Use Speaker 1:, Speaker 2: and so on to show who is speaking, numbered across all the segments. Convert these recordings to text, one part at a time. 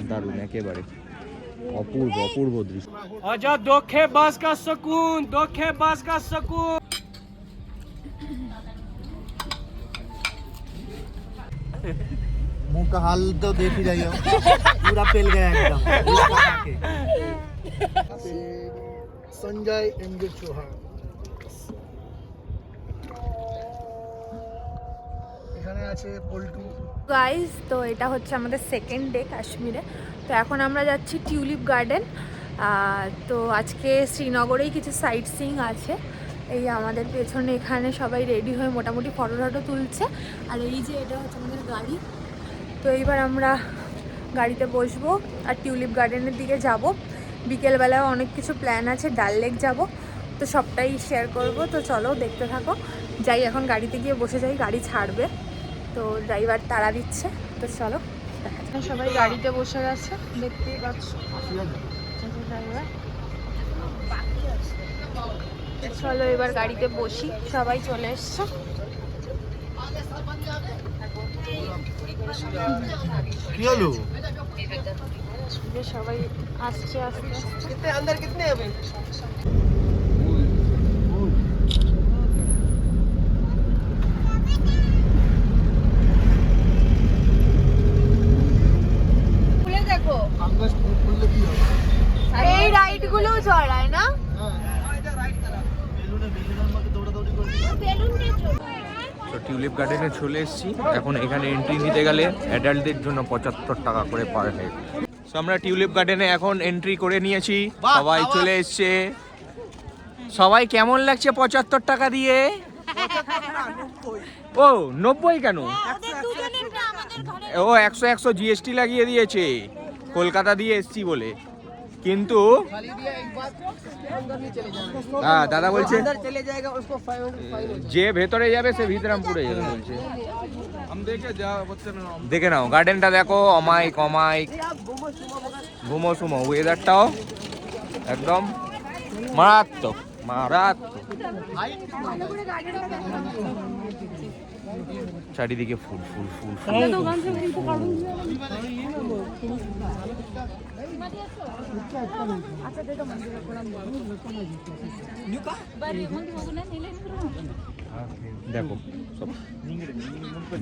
Speaker 1: দারুণ, একেবারে অপূর্ব অপূর্ব দৃশ্য।
Speaker 2: आजा दोखे बास का सुकून, दोखे बास का सुकून।
Speaker 3: मुंह का हाल तो देख ही जाइए, पूरा पेल गया एकदम। संजय एंगे चौहान এখানে আছে পল্টু।
Speaker 4: গাইস, তো এটা হচ্ছে আমাদের সেকেন্ড ডে কাশ্মীরে। তো এখন আমরা যাচ্ছি টিউলিপ গার্ডেন। তো আজকে শ্রীনগরেই কিছু সাইট সিইং আছে। এই আমাদের পেছনে এখানে সবাই রেডি হয়ে মোটামুটি ফটো টটো তুলছে। আর এই যে এটা হচ্ছে আমাদের গাড়ি। তো এইবার আমরা গাড়িতে বসবো আর টিউলিপ গার্ডেনের দিকে যাব। বিকেলবেলায় অনেক কিছু প্ল্যান আছে, ডাল লেক যাব, তো সবটাই শেয়ার করব। তো চলো দেখতে থাকো। যাই এখন গাড়িতে গিয়ে বসে যাই, গাড়ি ছাড়বে, তো ড্রাইভার তাড়া দিচ্ছে। তো চলো দেখা যাক। সবাই গাড়িতে বসে গেছে, দেখতেই পাচ্ছ ড্রাইভার। চলো এবার গাড়িতে বসি, সবাই চলে এসছে।
Speaker 3: কি হলো?
Speaker 4: সবাই আসছে আস্তে আস্তে।
Speaker 3: अंदर कितने हैं भाई?
Speaker 4: দেখো এই রাইড গুলো চড়ায় না।
Speaker 1: তো টিউলিপ গার্ডেনে চলে এসেছি। এখন এখানে এন্ট্রি নিতে গেলে অ্যাডাল্টদের জন্য 75 টাকা করে পার হেড। তো আমরা টিউলিপ গার্ডেনে এখন এন্ট্রি করে নিয়েছি, সবাই চলে এসছে। সবাই কেমন লাগছে 75 টাকা দিয়ে? ও 90 কেন? ও 100 জিএসটি লাগিয়ে দিয়েছে, কলকাতা দিয়ে এসছি বলে। কিন্তু হ্যাঁ দাদা বলছে যে ভেতরে যাবে সে ভিতরামপুরে যাবে বলছে। দেখে নাও গার্ডেনটা দেখো, অমাইক অমাইক, ঘুমো সুমো, ওয়েদারটাও একদম মারাত্মক মারাত্মক। চারিদিকে ফুল ফুল ফুল ফুল। দেখো সব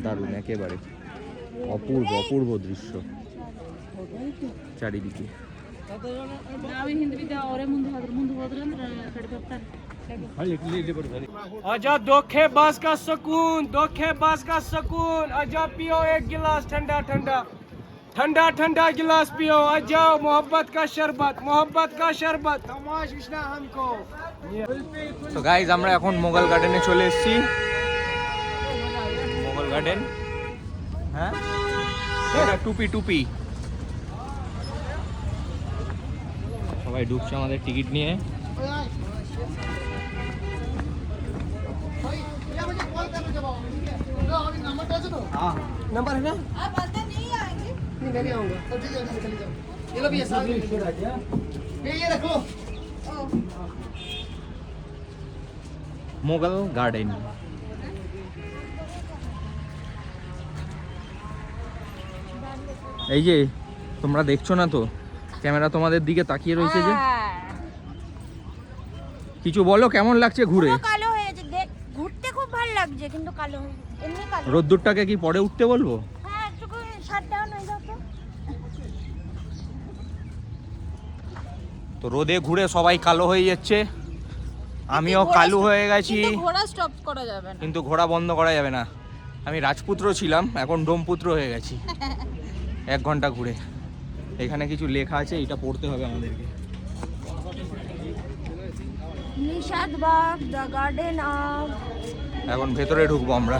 Speaker 1: দারুণ, একেবারে অপূর্ব অপূর্ব দৃশ্য চারিদিকে।
Speaker 2: आजा दोखे बास का सुकून, दोखे बास का सुकून। आजा पियो एक गिलास ठंडा ठंडा, ठंडा ठंडा गिलास पियो। आ जाओ मोहब्बत का शरबत, मोहब्बत का शरबत। तमाश विश्ना हमको।
Speaker 1: তো গাইজ আমরা এখন মোগল গার্ডেনে চলে এসেছি। মোগল গার্ডেন, হ্যাঁ এটা টুপি টুপি। সবাই ঢুকছে আমাদের টিকিট নিয়ে।
Speaker 3: नंबर है ना? मैं नहीं आऊंगा। ये लो भैया, साथ में ये रखो।
Speaker 1: মোগল গার্ডেন। এই যে তোমরা দেখছো না তো, ক্যামেরা তোমাদের দিকে তাকিয়ে রয়েছে যে। কিছু বলো, কেমন লাগছে ঘুরে?
Speaker 4: কালো হয়েছে, ঘুরতে খুব ভালো লাগছে, কিন্তু কালো হয়েছে। এমনি কালো।
Speaker 1: রোদ্দুরটাকে কি পরে উঠতে বলবো?
Speaker 4: হ্যাঁ, একটু শাট ডাউন হয়ে যাও তো।
Speaker 1: তো রোদে ঘুরে সবাই কালো হয়ে যাচ্ছে, আমিও কালো হয়ে গেছি।
Speaker 4: ঘোড়া স্টপ করা যাবে না,
Speaker 1: কিন্তু ঘোড়া বন্ধ করা যাবে না। আমি রাজপুত্র ছিলাম, এখন ডোমপুত্র হয়ে গেছি। 1 ঘন্টা ঘুরে। এখানে কিছু লেখা আছে, এটা পড়তে হবে আমাদেরকে।
Speaker 4: Nishatbagh, the garden of.
Speaker 1: এখন ভেতরে ঢুকবো আমরা।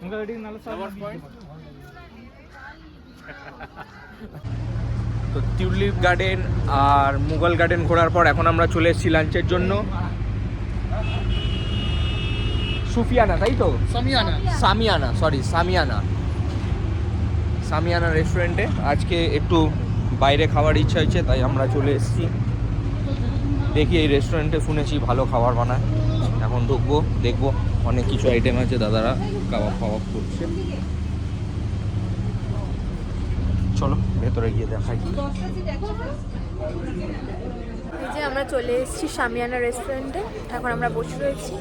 Speaker 2: ఇంకా రెడీ నల్ల
Speaker 1: তো টিউলিপ গার্ডেন আর মুঘল গার্ডেন ঘোরার পর এখন আমরা চলে এসেছি লাঞ্চের জন্য সুফিয়ানা, তাই তো? সামিয়ানা রেস্টুরেন্টে। আজকে একটু বাইরে খাওয়ার ইচ্ছা হয়েছে, তাই আমরা চলে এসেছি। দেখি, এই রেস্টুরেন্টে শুনেছি ভালো খাবার বানায়। এখন ঢুকবো, দেখবো, অনেক কিছু আইটেম আছে, দাদারা কাবাব ফাবাব করছে। চলো ভেতরে গিয়ে দেখাই।
Speaker 4: এই যে আমরা চলে এসেছি সামিয়ানা রেস্টুরেন্টে। এখন আমরা বসে রয়েছি,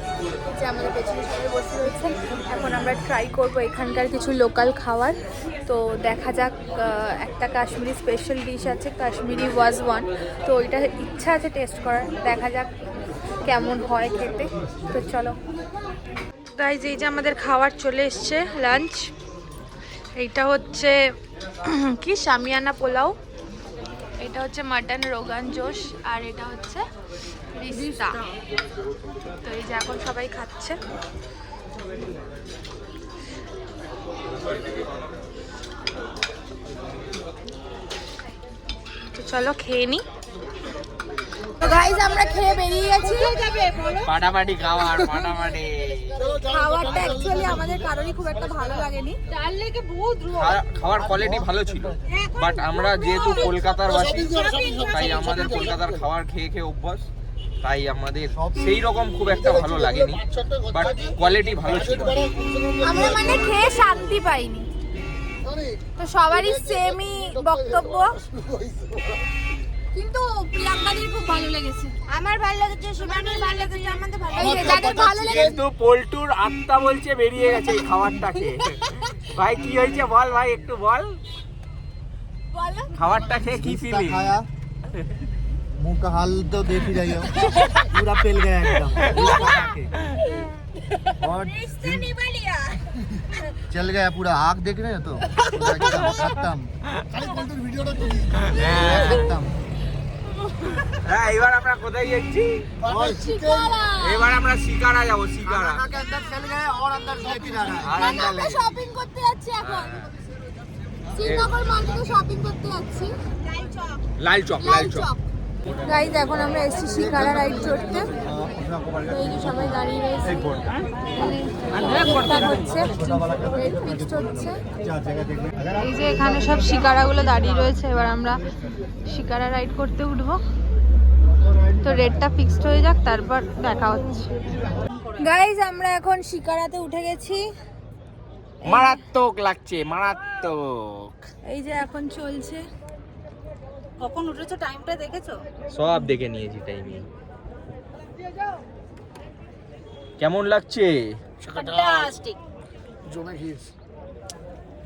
Speaker 4: যে আমাদের পেছনে সবাই বসে রয়েছে। এখন আমরা ট্রাই করব এখানকার কিছু লোকাল খাবার। তো দেখা যাক, একটা কাশ্মীরি স্পেশাল ডিশ আছে, কাশ্মীরি ওয়াজওয়ান। তো ওইটা ইচ্ছা আছে টেস্ট করার, দেখা যাক কেমন হয় খেতে। তো চলো গাইজ, এই যে আমাদের খাবার চলে এসছে, লাঞ্চ। এইটা হচ্ছে কি সামিয়ানা পোলাও, এটা হচ্ছে মাটন রোগান জোশ, আর এটা হচ্ছে রিস্তা। তো এই যে এখন সবাই খাচ্ছে। তো চলো খেয়ে নি। তো গাইজ আমরা খেয়ে বেরিয়ে গেছি।
Speaker 1: ফাটাফাটি খাবার, ফাটাফাটি।
Speaker 4: খাবারটা অ্যাকচুয়ালি আমাদের কারোরই খুব একটা ভালো লাগেনি।
Speaker 1: খাওয়ার কোয়ালিটি ভালো ছিল, বাট আমরা যেহেতু কলকাতার বাসী, তাই আমাদের কলকাতার খাবার খেয়ে খেয়ে অভ্যাস, তাই আমাদের সেই রকম খুব একটা ভালো লাগেনি, বাট কোয়ালিটি ভালো ছিল।
Speaker 4: আমরা মানে খেয়ে শান্তি পাইনি। তো সবারই সেমই বক্তব্য, কিন্তু প্রিয়াঙ্কাদির খুব ভালো লেগেছে। আমার ভালো লেগেছে, শিবানীর ভালো লেগেছে, আমাদের ভালো লেগেছে, যাদের ভালো লেগেছে।
Speaker 1: কিন্তু পল্টুর আত্মা বলছে বেরিয়ে গেছে এই খাবারটা খেয়ে। ভাই কি হয়েছে বল, ভাই একটু বল,
Speaker 4: বলো
Speaker 1: খাবারটা খেয়ে কি ফিলিং?
Speaker 3: मुंह का हाल तो देख ही रही हो, पूरा पेल गया एकदम और चल गया पूरा। आग देख रहे हो तो पूरा एकदम खत्म। खत्म।
Speaker 1: হ্যাঁ, এবার আমরা কোথায় যাচ্ছি? এবার আমরা শিকারা যাবো। শিকারা
Speaker 3: के अंदर चल गए और अंदर लेके जा रहा है।
Speaker 1: আর আমরা
Speaker 4: আমরা শপিং করতে যাচ্ছি এখন। শ্রীনগর মার্কেটে শপিং করতে যাচ্ছি।
Speaker 1: লাল চক, লাল চক।
Speaker 4: গাইজ এখন আমরা এসেছি শিকারা রাইড চড়তে। তো এই যে সবাই দাঁড়িয়ে রয়েছে, হচ্ছে রেড ফিক্সড হচ্ছে। এই যে এখানে সব শিকারাগুলো দাঁড়িয়ে রয়েছে। এবার আমরা শিকারা রাইড করতে উঠবো। তো রেটটা ফিক্সড হয়ে যাক, তারপর দেখা হচ্ছে। গাইজ আমরা এখন শিকারাতে উঠে গেছি।
Speaker 1: মারাত্মক লাগছে, মারাত্মক।
Speaker 4: এই যে এখন চলছে। কখন উঠেছো, টাইমটা দেখেছো?
Speaker 1: সব দেখে নিয়েছি টাইমিং। কেমন লাগছে?
Speaker 4: ফ্যান্টাস্টিক।
Speaker 3: জমে গিয়েছে।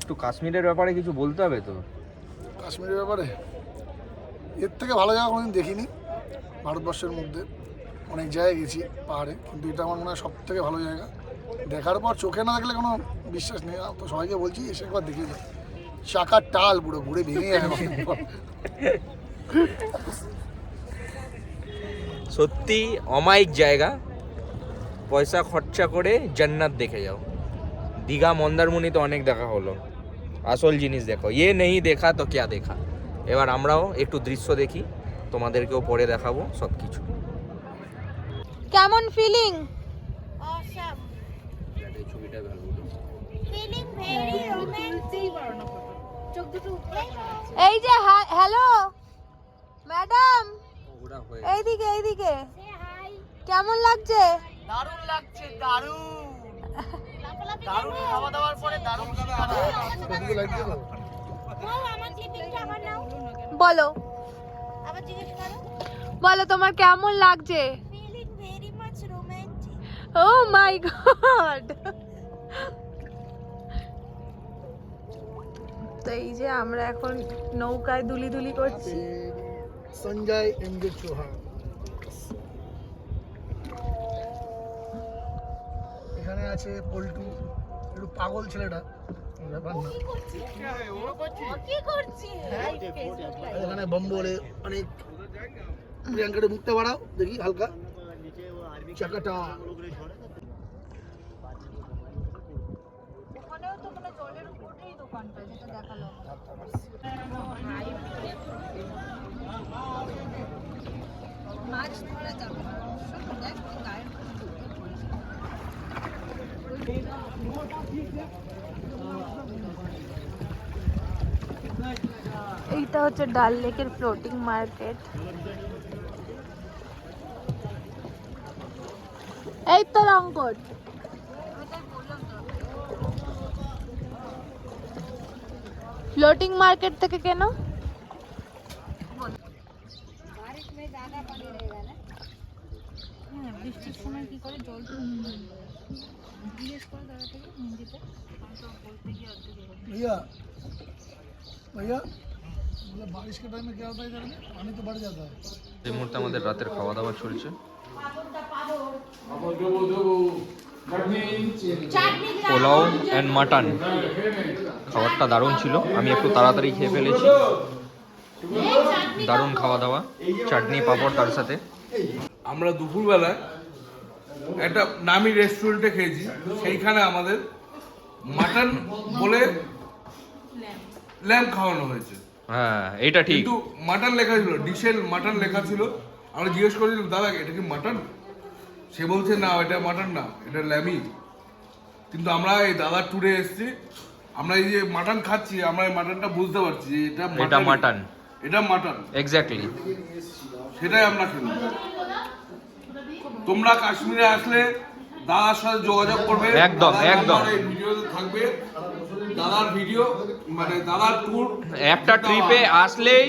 Speaker 1: একটু কাশ্মীরের ব্যাপারে কিছু বলতে হবে তো।
Speaker 5: কাশ্মীরের ব্যাপারে এর থেকে ভালো জায়গা কোনোদিন দেখিনি। ভারতবর্ষের মধ্যে অনেক জায়গায় গেছি পাহাড়ে, কিন্তু এটা আমার মনে হয় সব থেকে ভালো জায়গা। দেখার পর চোখে না দেখলে কোনো বিশ্বাস নেই। তো সবাইকে বলছি এসে একবার দেখে যাও। চাকার টাল পুরো ঘুরে ভেঙে যাবে।
Speaker 1: সত্যি অমায়িক জায়গা, পয়সা খরচা করে জান্নাত দেখে যাও। দীঘা মন্দারমণি তো অনেক দেখা হলো, আসল জিনিস দেখো। ইয়ে নেই দেখা তো ক্যা দেখা। এবার আমরাও একটু দৃশ্য দেখি, তোমাদেরকেও পরে দেখাবো সব কিছু।
Speaker 4: কেমন ফিলিং?
Speaker 6: Awesome.
Speaker 1: ছবিটা ভালো।
Speaker 6: Feeling very romantic.
Speaker 4: এই যে হ্যালো ম্যাডাম,
Speaker 1: ওরা হয়ে
Speaker 4: এইদিকে এইদিকে।
Speaker 6: Say hi.
Speaker 4: কেমন লাগছে?
Speaker 3: দারুণ লাগছে, দারুণ
Speaker 6: লাফালাফি
Speaker 3: দারুণ
Speaker 6: করবো?
Speaker 3: খাওয়া দাওয়ার পরে দারুণ শিকারা।
Speaker 6: বল, আমার ক্লিপিংটা আমার নাও।
Speaker 4: বলো
Speaker 6: আবার জিজ্ঞেস করো।
Speaker 4: বলো তোমার কেমন লাগছে?
Speaker 6: Feeling very much romantic.
Speaker 4: ও মাই গড। তো এই যে আমরা এখন নৌকায় দুলি দুলি করছি।
Speaker 5: সঞ্জয় এমডি চৌহান এখানে আছে। পল্টু একটু পাগল ছেলেটা, ব্যাপার না।
Speaker 6: কি করছি?
Speaker 5: এখানে বম্বলে অনেক। প্রিয়াঙ্কার মুখটা বাড়াও দেখি হালকা, চাকাটা।
Speaker 4: ওখানেও তো মানে জলের উপরেই কোনটা যেটা দেখালো মাছ ধরা যাবে না দেখ গায়ের এইটা হচ্ছে ডাল লেকের ফ্লোটিং মার্কেট। এই তো রংকট ফ্লোটিং মার্কেট থেকে কেন বৃষ্টির সময় কি করে জল জিজ্ঞেস করে দাদা থেকে হিন্দিতে বলতে গিয়ে
Speaker 5: भैया भैया बारिश के टाइम में क्या होता है इधर में पानी तो बढ़ जाता है।
Speaker 1: এই মুহূর্তে আমাদের রাতের খাওয়া দাওয়া চলছে। পোলাও অ্যান্ড মাটন, খাবারটা দারুণ ছিল, আমি একটু তাড়াতাড়ি খেয়ে ফেলেছি। দারুণ খাওয়া দাওয়া, চাটনি পাঁপড় তার সাথে।
Speaker 7: আমরা দুপুরবেলায় একটা নামি রেস্টুরেন্টে খেয়েছি, সেইখানে আমাদের মাটন বলে ল্যাম্প খাওয়ানো হয়েছে।
Speaker 1: হ্যাঁ এটা ঠিক।
Speaker 7: কিন্তু মাটন লেখা ছিল, ডিশেল মাটন লেখা ছিল। আমরা জিজ্ঞেস করেছিলাম দাদা এটা কি মাটন, সে বলছে না এটা মাটন না, এটা ল্যামি। কিন্তু আমরা এই দাদার ট্যুরে এসেছি, আমরা এই যে মাটন খাচ্ছি, আমরা এই মাটনটা বুঝতে পারছি যে এটা
Speaker 1: মাটন,
Speaker 7: এটা মাটন
Speaker 1: এক্স্যাক্টলি
Speaker 7: সেটাই আমরা খেলাম। তোমরা কাশ্মীরে আসলে দাদার সাথে যোগাযোগ করবে,
Speaker 1: একদম একদম।
Speaker 7: ভিডিওতে থাকবে দাদার ভিডিও, মানে দাদার ট্যুর।
Speaker 1: একটা ট্রিপে আসলেই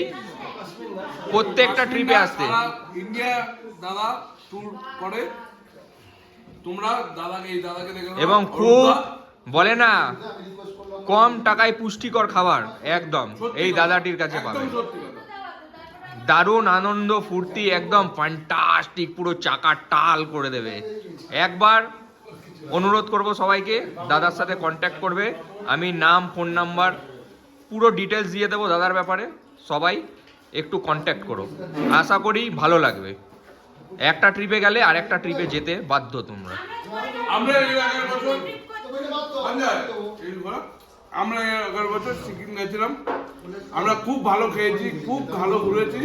Speaker 1: প্রত্যেকটা ট্রিপে আসতে
Speaker 7: ইন্ডিয়া দাদা ট্যুর করে, তোমরা দাদাকে এই দাদাকে দেখে নাও।
Speaker 1: এবং খুব বলে না কম টাকায় পুষ্টিকর খাবার একদম এই দাদাটির কাছে পাবে।
Speaker 7: একদম সত্যি কথা।
Speaker 1: দারুণ আনন্দ ফুর্তি, একদম ফ্যান্টাস্টিক, পুরো চাকা টাল করে দেবে। একবার অনুরোধ করব সবাইকে দাদার সাথে কন্ট্যাক্ট করবে, আমি নাম ফোন নাম্বার পুরো ডিটেলস দিয়ে দেবো দাদার ব্যাপারে, সবাই একটু কন্ট্যাক্ট করো, আশা করি ভালো লাগবে। একটা ট্রিপে গেলে আর একটা ট্রিপে যেতে বাধ্য তোমরা।
Speaker 7: আমরা এর আগের বছর আমরা এর আগের বছর সিকিম গেছিলাম, আমরা খুব ভালো খেয়েছি, খুব ভালো ঘুরেছি,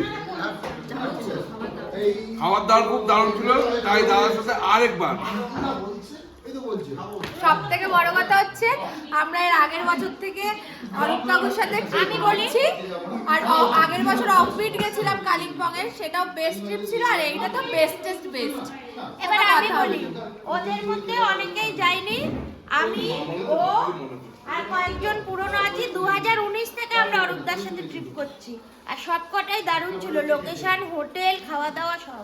Speaker 7: খাবার দাবার খুব দারুণ ছিল। তাই দাদার সাথে আরেকবার।
Speaker 4: সব থেকে বড় কথা হচ্ছে আমরা এর আগের বছর থেকে অরূপ কাকুর সাথে ট্রিপ করছি, আর আগের বছর অফবিট গেছিলাম কালিম্পং এর, সেটাও বেস্ট ট্রিপ ছিল, আর এইটা তো বেস্টেস্ট বেস্ট।
Speaker 6: এবার আমি বলি, ওদের মধ্যে অনেকেই যায়নি, আমি ও আর কয়েকজন পুরনো আছি। 2019 থেকে আমরা অরূপদার সাথে ট্রিপ করছি, আর সবকটাই দারুণ ছিল, লোকেশন, হোটেল, খাওয়া দাওয়া সব।